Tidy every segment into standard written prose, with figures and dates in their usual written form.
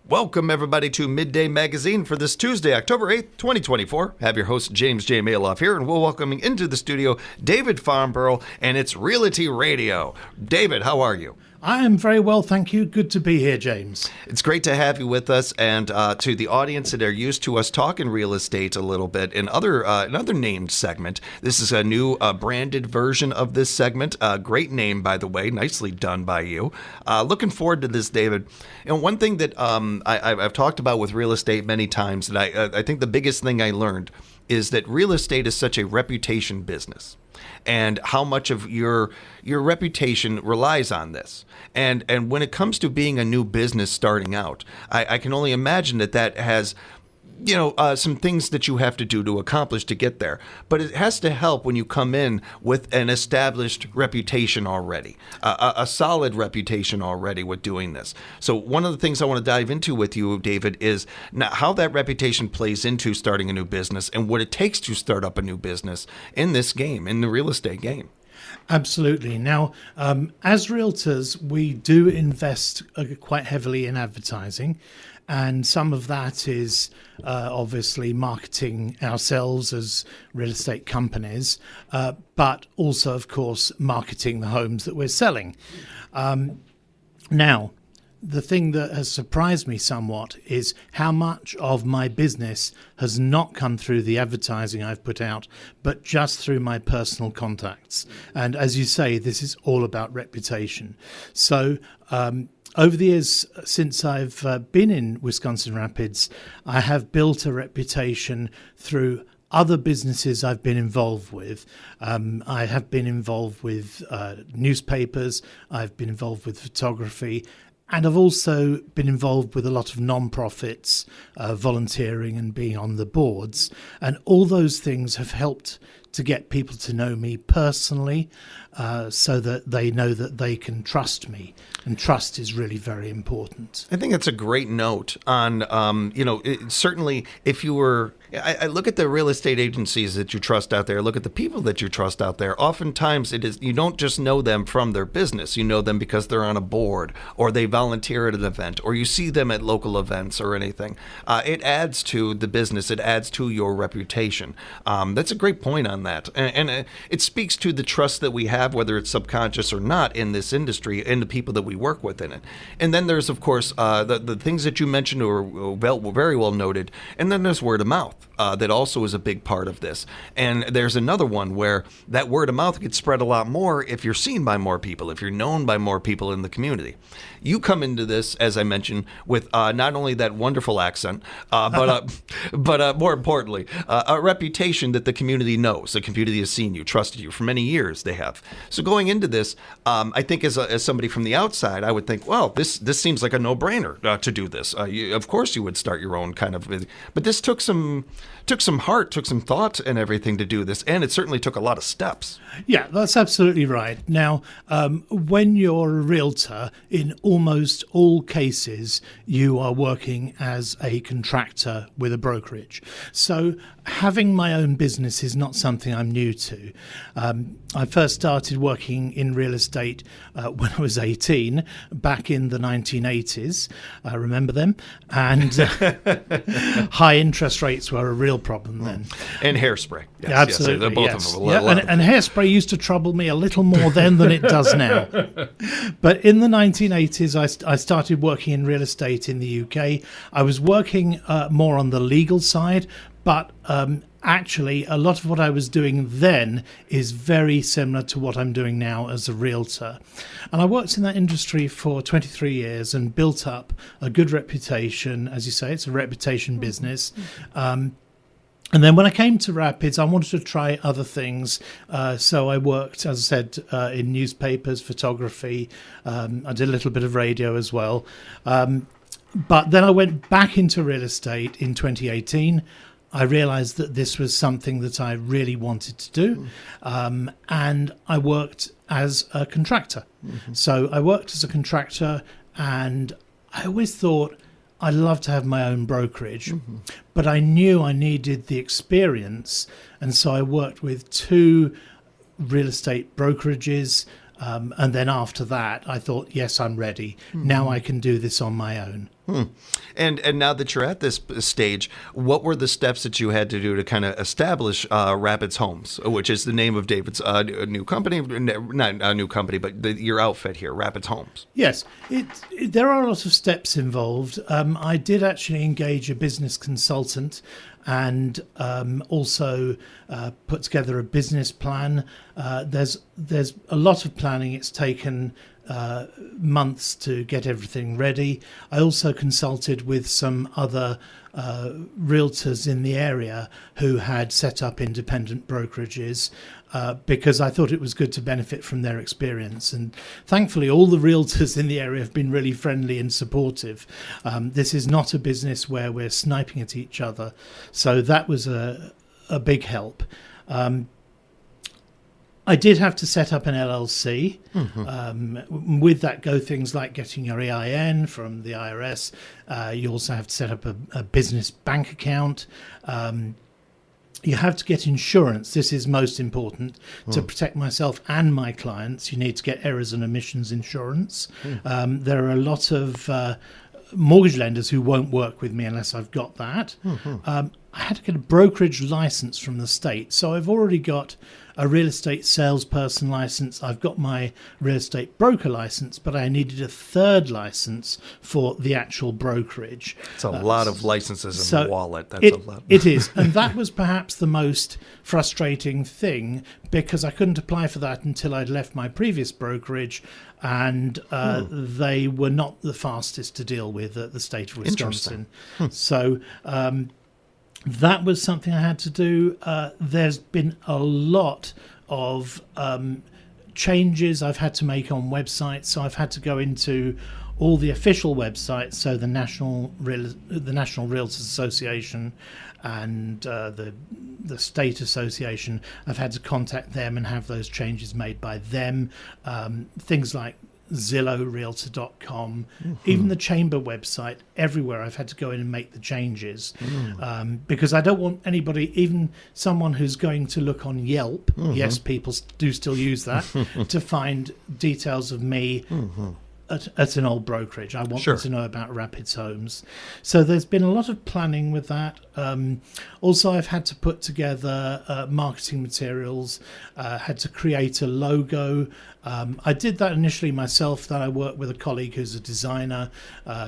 Welcome, everybody, to Midday Magazine for this Tuesday, October 8th, 2024. I have your host, James J. Malouf here, and we're welcoming into the studio David Farmbrough, and it's Realty Radio. David, how are you? I am very well, thank you. Good to be here, James. It's great to have you with us, and to the audience that are used to us talking real estate a little bit in another named segment. This is a new branded version of this segment. Great name, by the way. Nicely done by you. Looking forward to this, David. And one thing that I've talked about with real estate many times, that I think the biggest thing I learned is that real estate is such a reputation business, and how much of your reputation relies on this. And when it comes to being a new business starting out, I can only imagine that has some things that you have to do to accomplish to get there. But it has to help when you come in with an established reputation already, a solid reputation already with doing this. So one of the things I want to dive into with you, David, is now how that reputation plays into starting a new business and what it takes to start up a new business in this game, in the real estate game. Absolutely. Now, as realtors, we do invest quite heavily in advertising. And some of that is obviously marketing ourselves as real estate companies, but also, of course, marketing the homes that we're selling. Now, the thing that has surprised me somewhat is how much of my business has not come through the advertising I've put out, but just through my personal contacts. And as you say, this is all about reputation. So, over the years since I've been in Wisconsin Rapids, I have built a reputation through other businesses I've been involved with. I have been involved with newspapers, I've been involved with photography, and I've also been involved with a lot of non-profits, volunteering and being on the boards. And all those things have helped to get people to know me personally, so that they know that they can trust me. And trust is really very important. I think that's a great note on, certainly if you were, I look at the real estate agencies that you trust out there, look at the people that you trust out there. Oftentimes you don't just know them from their business. You know them because they're on a board, or they volunteer at an event, or you see them at local events or anything. It adds to the business. It adds to your reputation. That's a great point on that. And it speaks to the trust that we have, whether it's subconscious or not, in this industry and the people that we work with in it. And then there's, of course, the things that you mentioned were very well noted. And then there's word of mouth. That also is a big part of this. And there's another one where that word of mouth gets spread a lot more if you're seen by more people, if you're known by more people in the community. You come into this, as I mentioned, with not only that wonderful accent, but more importantly, a reputation that the community knows. The community has seen you, trusted you for many years. They have. So going into this, I think as somebody from the outside, I would think, well, this seems like a no-brainer to do this. Of course, you would start your own kind of, but this took some heart, took some thought and everything to do this, and it certainly took a lot of steps. Yeah, that's absolutely right. Now, when you're a realtor, in almost all cases, you are working as a contractor with a brokerage. So having my own business is not something I'm new to. I first started working in real estate when I was 18, back in the 1980s. I remember them. And high interest rates were a real problem then. And hairspray. Yes, absolutely. Yes, both yes. of them. Yeah, and hairspray used to trouble me a little more then than it does now. But in the 1980s, I started working in real estate in the UK. I was working more on the legal side, but actually, a lot of what I was doing then is very similar to what I'm doing now as a realtor. And I worked in that industry for 23 years and built up a good reputation. As you say, it's a reputation business. And then when I came to Rapids, I wanted to try other things. So I worked, as I said, in newspapers, photography. I did a little bit of radio as well. But then I went back into real estate in 2018. I realized that this was something that I really wanted to do. And I worked as a contractor. Mm-hmm. So I worked as a contractor, and I always thought I'd love to have my own brokerage, but I knew I needed the experience. And so I worked with 2 real estate brokerages. And then after that, I thought, yes, I'm ready. Now I can do this on my own. And now that you're at this stage, what were the steps that you had to do to kind of establish Rapids Homes, which is the name of David's new company, not a new company, but your outfit here, Rapids Homes? Yes, there are a lot of steps involved. I did actually engage a business consultant and also put together a business plan. There's a lot of planning. It's taken months to get everything ready. I also consulted with some other realtors in the area who had set up independent brokerages because I thought it was good to benefit from their experience. And thankfully, all the realtors in the area have been really friendly and supportive. This is not a business where we're sniping at each other. So that was a big help. I did have to set up an LLC. With that go things like getting your EIN from the IRS. You also have to set up a business bank account. You have to get insurance. This is most important to protect myself and my clients. You need to get errors and omissions insurance. There are a lot of mortgage lenders who won't work with me unless I've got that. I had to get a brokerage license from the state. So I've already got a real estate salesperson license. I've got my real estate broker license, but I needed a third license for the actual brokerage. It's a lot of licenses in the wallet. That's a lot. It is. And that was perhaps the most frustrating thing because I couldn't apply for that until I'd left my previous brokerage, and they were not the fastest to deal with at the state of Wisconsin. So that was something I had to do. There's been a lot of changes I've had to make on websites. So I've had to go into all the official websites, so the National Realtors Association and the State Association. I've had to contact them and have those changes made by them. Things like Zillow, Realtor.com, even the Chamber website, everywhere I've had to go in and make the changes because I don't want anybody, even someone who's going to look on Yelp, yes, people do still use that, to find details of me at an old brokerage. I want them to know about Rapids Homes. So there's been a lot of planning with that. Also, I've had to put together marketing materials, had to create a logo. I did that initially myself. Then I worked with a colleague who's a designer,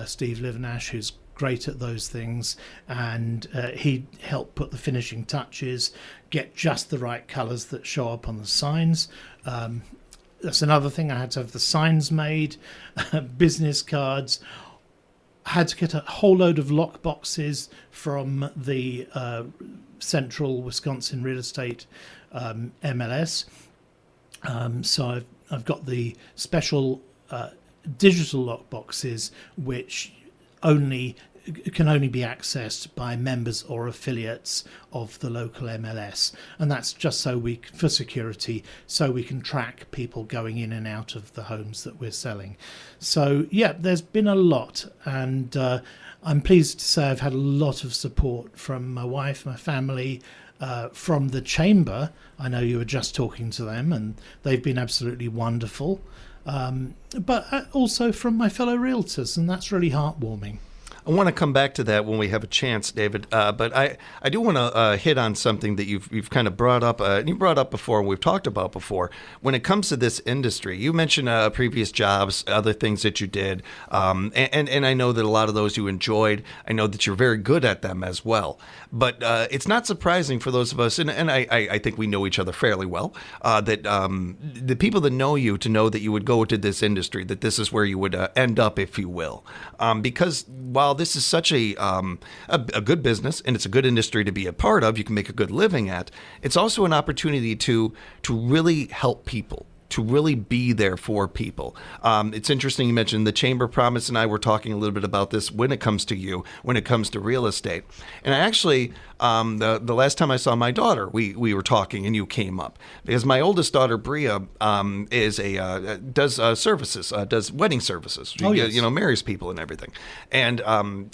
Steve Livernash, who's great at those things, and he helped put the finishing touches, get just the right colours that show up on the signs. That's another thing. I had to have the signs made, business cards. I had to get a whole load of lock boxes from the Central Wisconsin Real Estate MLS. So I've got the special digital lock boxes, which can only be accessed by members or affiliates of the local MLS, and that's just for security, so we can track people going in and out of the homes that we're selling. So yeah, there's been a lot, and I'm pleased to say I've had a lot of support from my wife, my family, from the Chamber. I know you were just talking to them, and they've been absolutely wonderful, but also from my fellow realtors, and that's really heartwarming. I want to come back to that when we have a chance, David. But I do want to hit on something that you've kind of brought up, and you brought up before, and we've talked about before. When it comes to this industry, you mentioned previous jobs, other things that you did, and I know that a lot of those you enjoyed. I know that you're very good at them as well. But it's not surprising for those of us, and I think we know each other fairly well, that the people that know you to know that you would go to this industry, that this is where you would end up, if you will, because while this is such a good business and it's a good industry to be a part of, you can make a good living at, it's also an opportunity to really help people, to really be there for people. It's interesting you mentioned the Chamber. Promise and I were talking a little bit about this when it comes to you, when it comes to real estate. And I actually, the last time I saw my daughter, we were talking and you came up. Because my oldest daughter, Bria, does services, does wedding services. She, yes. Marries people and everything. And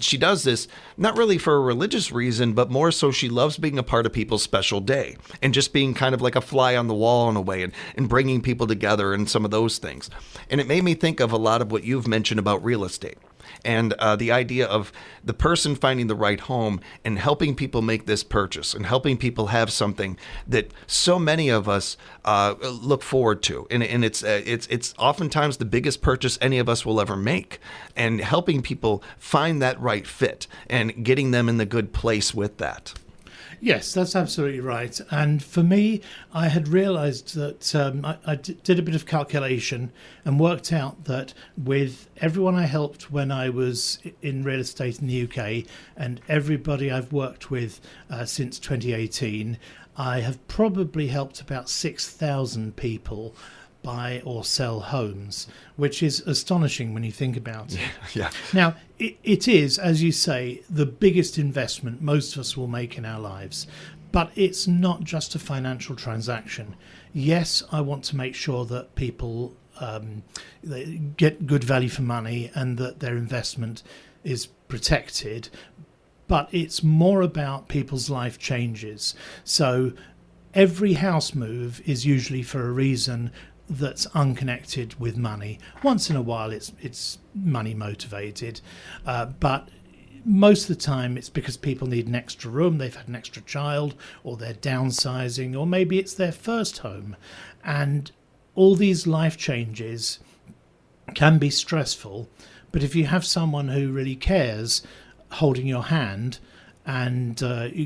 she does this not really for a religious reason, but more so she loves being a part of people's special day and just being kind of like a fly on the wall in a way, and bringing people together and some of those things. And it made me think of a lot of what you've mentioned about real estate. And the idea of the person finding the right home and helping people make this purchase and helping people have something that so many of us look forward to. And it's oftentimes the biggest purchase any of us will ever make. And helping people find that right fit and getting them in the good place with that. Yes, that's absolutely right. And for me, I had realised that I did a bit of calculation and worked out that with everyone I helped when I was in real estate in the UK and everybody I've worked with since 2018, I have probably helped about 6,000 people buy or sell homes, which is astonishing when you think about it. Yeah. Now, it is, as you say, the biggest investment most of us will make in our lives. But it's not just a financial transaction. Yes, I want to make sure that people they get good value for money and that their investment is protected. But it's more about people's life changes. So every house move is usually for a reason that's unconnected with money. Once in a while it's money motivated, but most of the time it's because people need an extra room, they've had an extra child, or they're downsizing, or maybe it's their first home. And all these life changes can be stressful, but if you have someone who really cares holding your hand and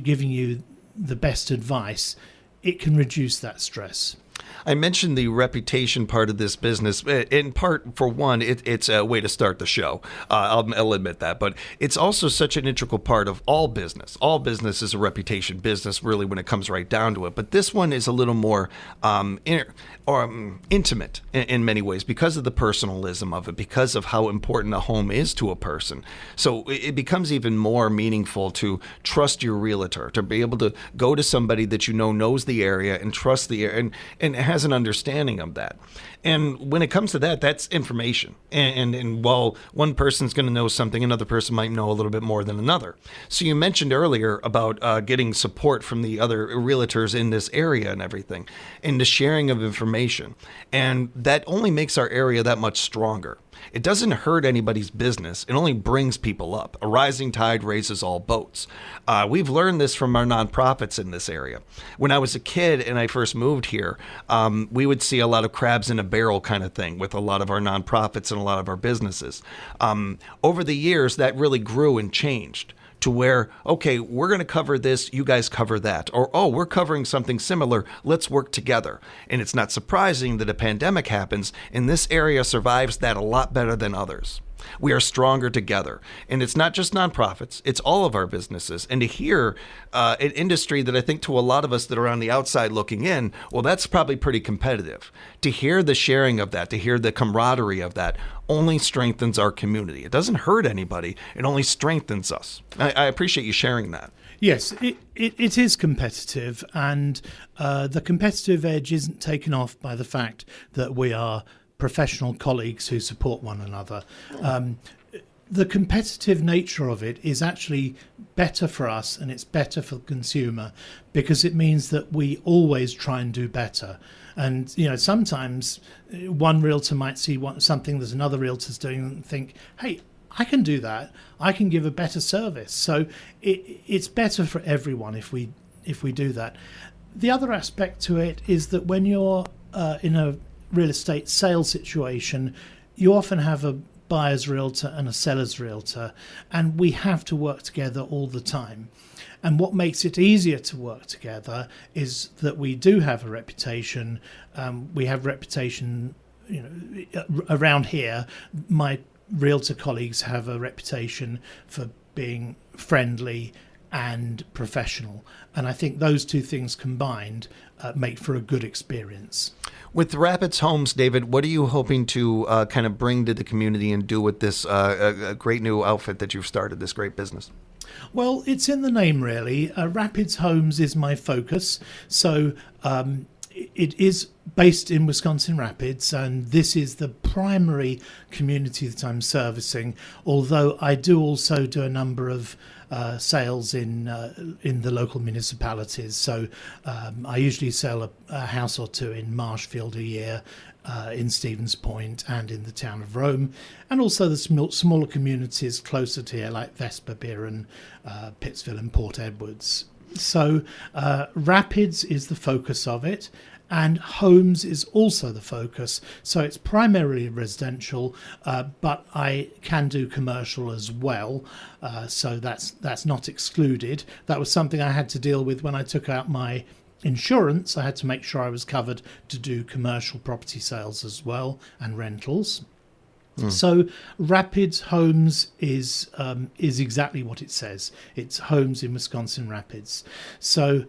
giving you the best advice, it can reduce that stress. I mentioned the reputation part of this business. In part, for one, it's a way to start the show. I'll admit that. But it's also such an integral part of all business. All business is a reputation business, really, when it comes right down to it. But this one is a little more intimate in many ways because of the personalism of it, because of how important a home is to a person. So it becomes even more meaningful to trust your realtor, to be able to go to somebody that you know knows the area and trust the area and has an understanding of that. And when it comes to that, that's information. And while one person's going to know something, another person might know a little bit more than another. So you mentioned earlier about getting support from the other realtors in this area and everything, and the sharing of information. And that only makes our area that much stronger. It doesn't hurt anybody's business. It only brings people up. A rising tide raises all boats. We've learned this from our nonprofits in this area. When I was a kid and I first moved here, we would see a lot of crabs in a barrel kind of thing with a lot of our nonprofits and a lot of our businesses. Over the years, that really grew and changed to where, okay, we're going to cover this, you guys cover that. Or, oh, we're covering something similar, let's work together. And it's not surprising that a pandemic happens, and this area survives that a lot better than others. We are stronger together. And it's not just nonprofits, it's all of our businesses. And to hear an industry that I think to a lot of us that are on the outside looking in, well, that's probably pretty competitive. To hear the sharing of that, to hear the camaraderie of that, only strengthens our community. It doesn't hurt anybody, it only strengthens us. I appreciate you sharing that. Yes, it is competitive, and the competitive edge isn't taken off by the fact that we are professional colleagues who support one another. The competitive nature of it is actually better for us and it's better for the consumer because it means that we always try and do better. And, you know, sometimes one realtor might see something that another realtor's doing and think, hey, I can do that. I can give a better service. So it's better for everyone if we do that. The other aspect to it is that when you're in a real estate sales situation, you often have a buyer's realtor and a seller's realtor, and we have to work together all the time. And what makes it easier to work together is that we do have a reputation. We have reputation, you know, around here. My realtor colleagues have a reputation for being friendly and professional, and I think those two things combined make for a good experience. With Rapids Homes, David, what are you hoping to kind of bring to the community and do with this great new outfit that you've started, this great business? Well, it's in the name, really. Rapids Homes is my focus. So it is based in Wisconsin Rapids, and this is the primary community that I'm servicing, although I do also do a number of sales in the local municipalities. So I usually sell a house or two in Marshfield a year, in Stevens Point and in the town of Rome, and also the smaller communities closer to here like Vesper, Biran, Pittsville and Port Edwards. So Rapids is the focus of it, and homes is also the focus. So it's primarily residential, but I can do commercial as well. So that's not excluded. That was something I had to deal with when I took out my insurance. I had to make sure I was covered to do commercial property sales as well and rentals. So Rapids Homes is exactly what it says. It's homes in Wisconsin Rapids. So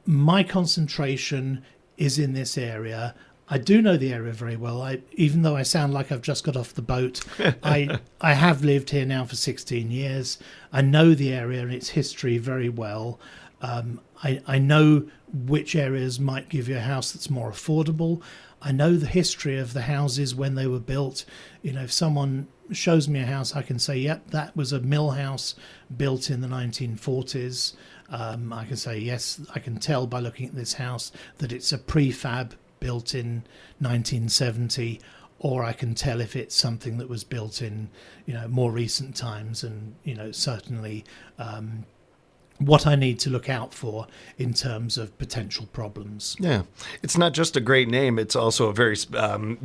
my concentration is in this area. I do know the area very well. Even though I sound like I've just got off the boat, I have lived here now for 16 years. I know the area and its history very well. I know which areas might give you a house that's more affordable. I know the history of the houses when they were built. You know, if someone shows me a house, I can say, yep, that was a mill house built in the 1940s. I can say, yes, I can tell by looking at this house that it's a prefab built in 1970, or I can tell if it's something that was built in, more recent times, and, certainly what I need to look out for in terms of potential problems. Yeah, it's not just a great name; it's also a very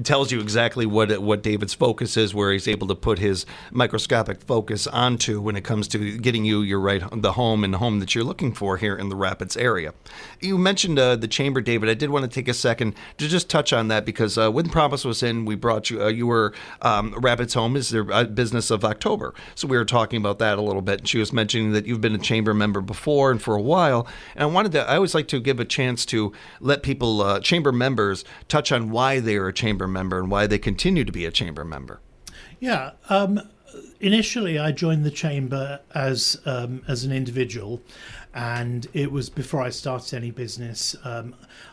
tells you exactly what David's focus is, where he's able to put his microscopic focus onto when it comes to getting you the home that you're looking for here in the Rapids area. You mentioned the chamber, David. I did want to take a second to just touch on that because when Promise was in, we brought you. You were Rapids Home is their business of October, so we were talking about that a little bit. And she was mentioning that you've been a chamber member before and for a while, and I always like to give a chance to let people, chamber members, touch on why they are a chamber member and why they continue to be a chamber member. Yeah, initially I joined the chamber as an individual, and it was before I started any business.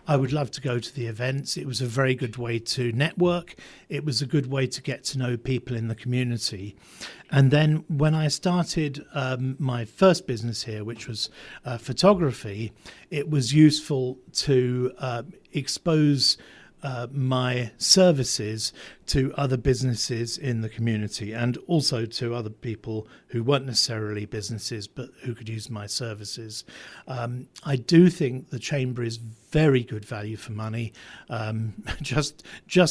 I would love to go to the events. It was a very good way to network. It was a good way to get to know people in the community. And then when I started my first business here, which was photography, it was useful to expose my services to other businesses in the community, and also to other people who weren't necessarily businesses but who could use my services. I do think the chamber is very good value for money. Just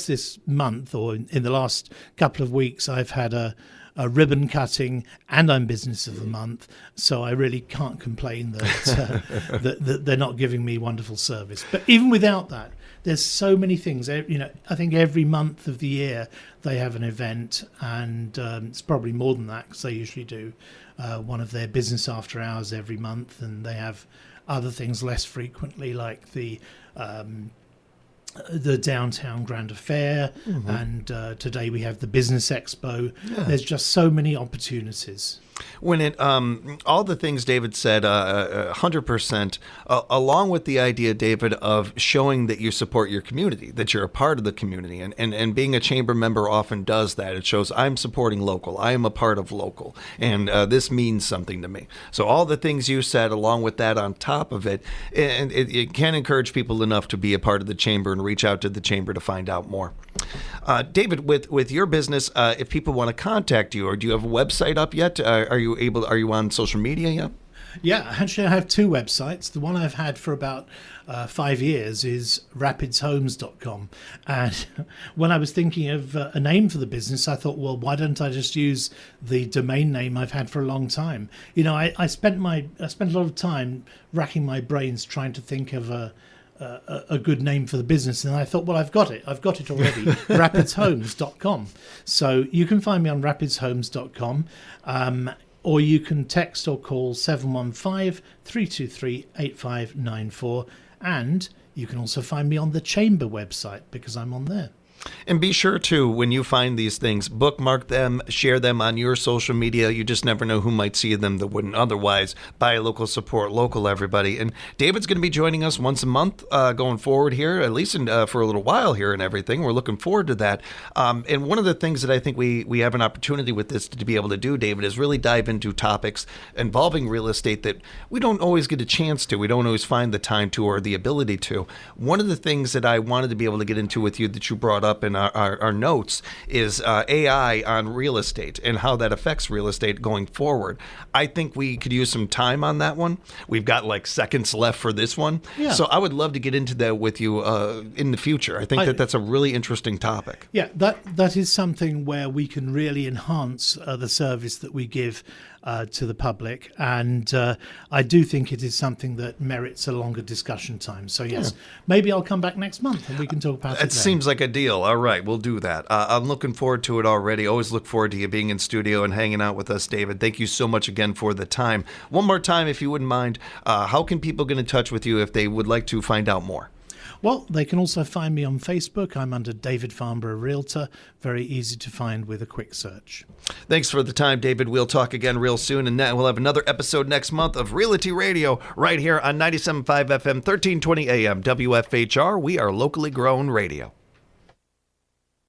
this month, or in the last couple of weeks, I've had a ribbon cutting, and I'm Business of the Month, so I really can't complain that, that they're not giving me wonderful service. But even without that, there's so many things. I think every month of the year they have an event, and it's probably more than that because they usually do one of their business after hours every month, and they have other things less frequently, like the downtown Grand Affair, and today we have the Business Expo. Yeah. There's just so many opportunities. When all the things David said, 100%, along with the idea, David, of showing that you support your community, that you're a part of the community, and being a chamber member often does that. It shows I'm supporting local, I am a part of local, and this means something to me. So all the things you said, along with that on top of it, and it can encourage people enough to be a part of the chamber and reach out to the chamber to find out more. David, with your business, if people want to contact you, or do you have a website up yet? Are you on social media yet? Yeah, actually I have two websites. The one I've had for about 5 years is rapidshomes.com. And when I was thinking of a name for the business, I thought, well, why don't I just use the domain name I've had for a long time? I spent a lot of time racking my brains trying to think of a good name for the business, and I thought, well, I've got it already. rapidshomes.com. So you can find me on rapidshomes.com, or you can text or call 715-323-8594, and you can also find me on the chamber website because I'm on there. And be sure to, when you find these things, bookmark them, share them on your social media. You just never know who might see them that wouldn't otherwise. Buy local, support local, everybody. And David's going to be joining us once a month going forward here, at least for a little while here and everything. We're looking forward to that. And one of the things that I think we have an opportunity with this to be able to do, David, is really dive into topics involving real estate that we don't always get a chance to. We don't always find the time to or the ability to. One of the things that I wanted to be able to get into with you that you brought up in our notes is AI on real estate and how that affects real estate going forward. I think we could use some time on that one. We've got like seconds left for this one. Yeah. So I would love to get into that with you in the future. I think that's a really interesting topic. Yeah, that is something where we can really enhance the service that we give to the public, and I do think it is something that merits a longer discussion time. So yes, maybe I'll come back next month and we can talk about it. It seems like a deal. All right, we'll do that. I'm looking forward to it already. Always look forward to you being in studio and hanging out with us, David. Thank you so much again for the time. One more time, if you wouldn't mind, how can people get in touch with you if they would like to find out more? Well, they can also find me on Facebook. I'm under David Farmbrough Realtor. Very easy to find with a quick search. Thanks for the time, David. We'll talk again real soon, and we'll have another episode next month of Realty Radio right here on 97.5 FM, 1320 AM, WFHR. We are locally grown radio.